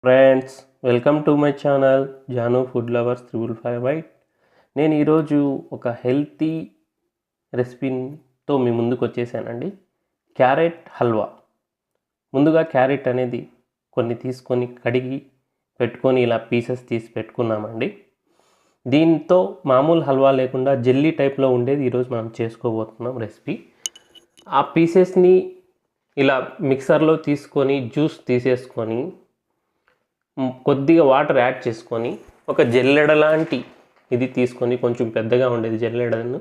Friends, welcome to my channel Janu food lovers 355 నేను ఈరోజు ఒక హెల్తీ రెసిపీతో మీ ముందుకు వచ్చేసానండి. క్యారెట్ హల్వా. ముందుగా క్యారెట్ అనేది కొన్ని తీసుకొని కడిగి పెట్టుకొని ఇలా పీసెస్ తీసి పెట్టుకున్నామండి. దీంతో మామూలు హల్వా లేకుండా జెల్లీ టైప్లో ఉండేది ఈరోజు మనం చేసుకోబోతున్నాం రెసిపీ. ఆ పీసెస్ని ఇలా మిక్సర్లో తీసుకొని జ్యూస్ తీసేసుకొని కొద్దిగా వాటర్ యాడ్ చేసుకొని ఒక జల్లెడ లాంటి ఇది తీసుకొని, కొంచెం పెద్దగా ఉండేది జల్లెడను,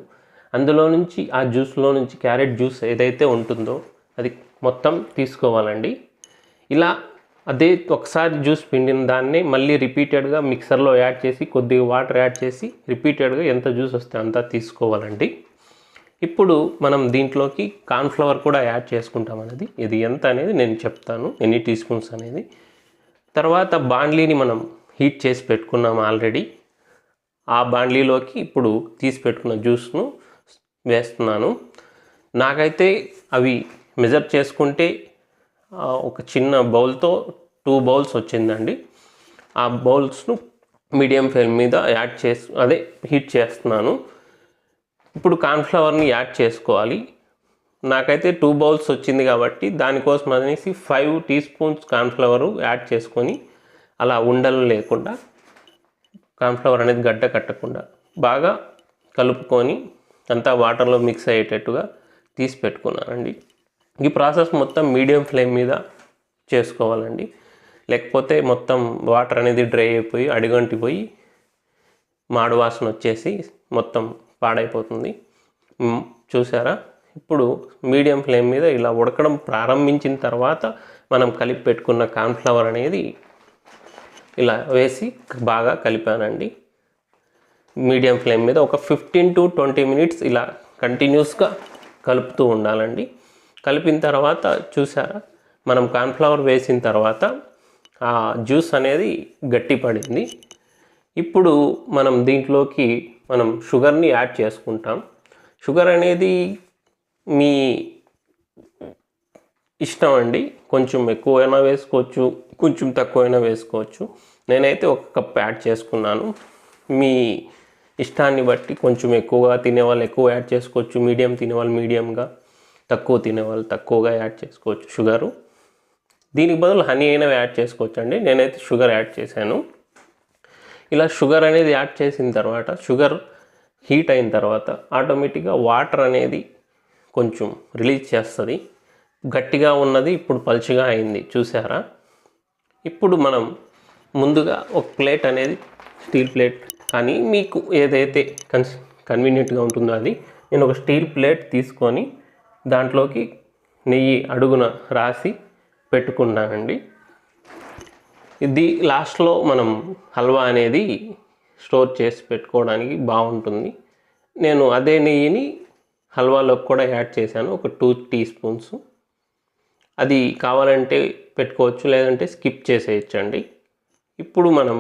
అందులో నుంచి ఆ జ్యూస్లో నుంచి క్యారెట్ జ్యూస్ ఏదైతే ఉంటుందో అది మొత్తం తీసుకోవాలండి. ఇలా అదే ఒకసారి జ్యూస్ పిండిన దాన్ని మళ్ళీ రిపీటెడ్గా మిక్సర్లో యాడ్ చేసి కొద్దిగా వాటర్ యాడ్ చేసి రిపీటెడ్గా ఎంత జ్యూస్ వస్తే అంతా తీసుకోవాలండి. ఇప్పుడు మనం దీంట్లోకి కార్న్ఫ్లవర్ కూడా యాడ్ చేసుకుంటాం. అనేది ఇది ఎంత అనేది నేను చెప్తాను, ఎన్ని టీ స్పూన్స్ అనేది. తర్వాత బాండ్లీని మనం హీట్ చేసి పెట్టుకున్నాము ఆల్రెడీ. ఆ బాండ్లీలోకి ఇప్పుడు తీసి పెట్టుకున్న జ్యూస్ను వేస్తున్నాను. నాకైతే అవి మెజర్ చేసుకుంటే ఒక చిన్న బౌల్తో 2 బౌల్స్ వచ్చిందండి. ఆ బౌల్స్ను మీడియం ఫ్లేమ్ మీద యాడ్ హీట్ చేస్తున్నాను. ఇప్పుడు కార్న్ఫ్లవర్ని యాడ్ చేసుకోవాలి. నాకైతే 2 బౌల్స్ వచ్చింది కాబట్టి దానికోసం అనేసి 5 టీ స్పూన్స్ కార్న్ఫ్లవర్ యాడ్ చేసుకొని అలా ఉండలు లేకుండా, కార్న్ఫ్లవర్ అనేది గడ్డ కట్టకుండా బాగా కలుపుకొని అంతా వాటర్లో మిక్స్ అయ్యేటట్టుగా తీసి పెట్టుకున్నానండి. ఈ ప్రాసెస్ మొత్తం మీడియం ఫ్లేమ్ మీద చేసుకోవాలండి, లేకపోతే మొత్తం వాటర్ అనేది డ్రై అయిపోయి అడుగంటిపోయి మాడు వాసన వచ్చేసి మొత్తం పాడైపోతుంది. చూసారా? ఇప్పుడు మీడియం ఫ్లేమ్ మీద ఇలా ఉడకడం ప్రారంభించిన తర్వాత మనం కలిపి పెట్టుకున్న కార్న్ఫ్లవర్ అనేది ఇలా వేసి బాగా కలిపానండి. మీడియం ఫ్లేమ్ మీద ఒక 15 to 20 మినిట్స్ ఇలా కంటిన్యూస్గా కలుపుతూ ఉండాలండి. కలిపిన తర్వాత చూసారా, మనం కార్న్ఫ్లవర్ వేసిన తర్వాత ఆ జ్యూస్ అనేది గట్టి పడింది. ఇప్పుడు మనం దీంట్లోకి షుగర్ని యాడ్ చేసుకుంటాం. షుగర్ అనేది మీ ఇష్టం అండి, కొంచెం ఎక్కువైనా వేసుకోవచ్చు, కొంచెం తక్కువైనా వేసుకోవచ్చు. నేనైతే 1 కప్ యాడ్ చేసుకున్నాను. మీ ఇష్టాన్ని బట్టి కొంచెం ఎక్కువగా తినేవాళ్ళు ఎక్కువ యాడ్ చేసుకోవచ్చు, మీడియం తినేవాళ్ళు మీడియంగా, తక్కువ తినేవాళ్ళు తక్కువగా యాడ్ చేసుకోవచ్చు షుగరు. దీనికి బదులు హనీ అయినా యాడ్ చేసుకోవచ్చు అండి. నేనైతే షుగర్ యాడ్ చేశాను. ఇలా షుగర్ అనేది యాడ్ చేసిన తర్వాత, షుగర్ హీట్ అయిన తర్వాత ఆటోమేటిక్గా వాటర్ అనేది కొంచెం రిలీజ్ చేస్తుంది. గట్టిగా ఉన్నది ఇప్పుడు పలుచగా అయింది, చూసారా? ఇప్పుడు మనం ముందుగా ఒక ప్లేట్ అనేది, స్టీల్ ప్లేట్ కానీ మీకు ఏదైతే కన్వీనియంట్గా ఉంటుందో అది, నేను ఒక స్టీల్ ప్లేట్ తీసుకొని దాంట్లోకి నెయ్యి అడుగున రాసి పెట్టుకున్నానండి. ఇది లాస్ట్లో మనం హల్వా అనేది స్టోర్ చేసి పెట్టుకోవడానికి బాగుంటుంది. నేను అదే నెయ్యిని హల్వాలోకి కూడా యాడ్ చేశాను, ఒక 2 టీ స్పూన్స్. అది కావాలంటే పెట్టుకోవచ్చు, లేదంటే స్కిప్ చేసేయచ్చండి. ఇప్పుడు మనం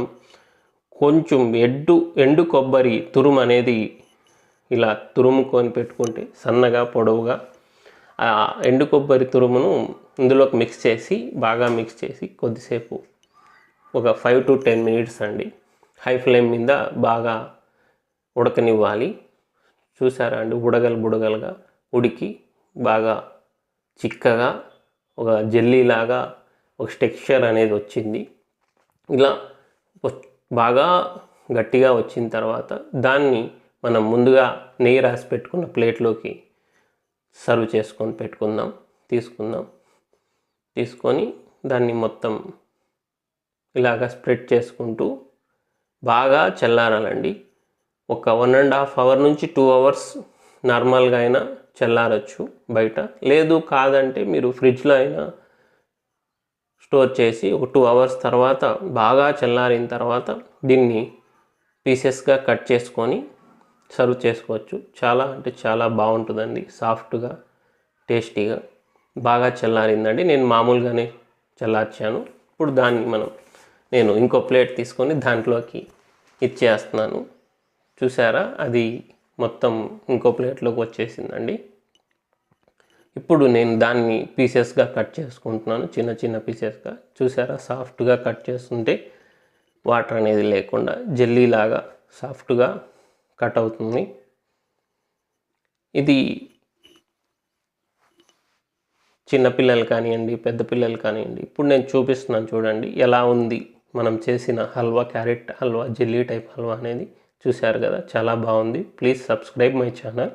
కొంచెం ఎండు కొబ్బరి తురుము అనేది ఇలా తురుముకొని పెట్టుకుంటే సన్నగా పొడవుగా, ఆ ఎండు కొబ్బరి తురుమును ఇందులోకి బాగా మిక్స్ చేసి కొద్దిసేపు ఒక 5 to 10 మినిట్స్ అండి హై ఫ్లేమ్ మీద బాగా ఉడకనివ్వాలి. చూసారా అండి? బుడగలుగా ఉడికి బాగా చిక్కగా ఒక జెల్లీలాగా ఒక టెక్స్చర్ అనేది వచ్చింది. ఇలా బాగా గట్టిగా వచ్చిన తర్వాత దాన్ని మనం ముందుగా నెయ్యి రాసి పెట్టుకున్న ప్లేట్లోకి సర్వ్ చేసుకొని తీసుకొని దాన్ని మొత్తం ఇలాగా స్ప్రెడ్ చేసుకుంటూ బాగా చల్లారాలండి. ఒక 1.5 hour నుంచి 2 hours నార్మల్గా అయినా చల్లారచ్చు బయట, లేదు కాదంటే మీరు ఫ్రిడ్జ్లో అయినా స్టోర్ చేసి ఒక 2 hours తర్వాత బాగా చల్లారిన తర్వాత దీన్ని పీసెస్గా కట్ చేసుకొని సర్వ్ చేసుకోవచ్చు. చాలా అంటే చాలా బాగుంటుందండి, సాఫ్ట్గా టేస్టీగా. బాగా చల్లారిందండి, నేను మామూలుగానే చల్లార్చాను. ఇప్పుడు దాన్ని నేను ఇంకో ప్లేట్ తీసుకొని దాంట్లోకి ఇచ్చేస్తున్నాను. చూసారా? అది మొత్తం ఇంకో ప్లేట్లోకి వచ్చేసిందండి. ఇప్పుడు నేను దాన్ని పీసెస్గా కట్ చేసుకుంటున్నాను, చిన్న చిన్న పీసెస్గా. చూసారా, సాఫ్ట్గా కట్ చేస్తుంటే వాటర్ అనేది లేకుండా జెల్లీలాగా సాఫ్ట్గా కట్ అవుతుంది. ఇది చిన్నపిల్లలు కానివ్వండి, పెద్ద పిల్లలు కానివ్వండి. ఇప్పుడు నేను చూపిస్తున్నాను చూడండి ఎలా ఉంది మనం చేసిన halwa, carrot halwa, jelly type halwa అనేది. చూశారు కదా, చాలా బాగుంది. Please subscribe my channel.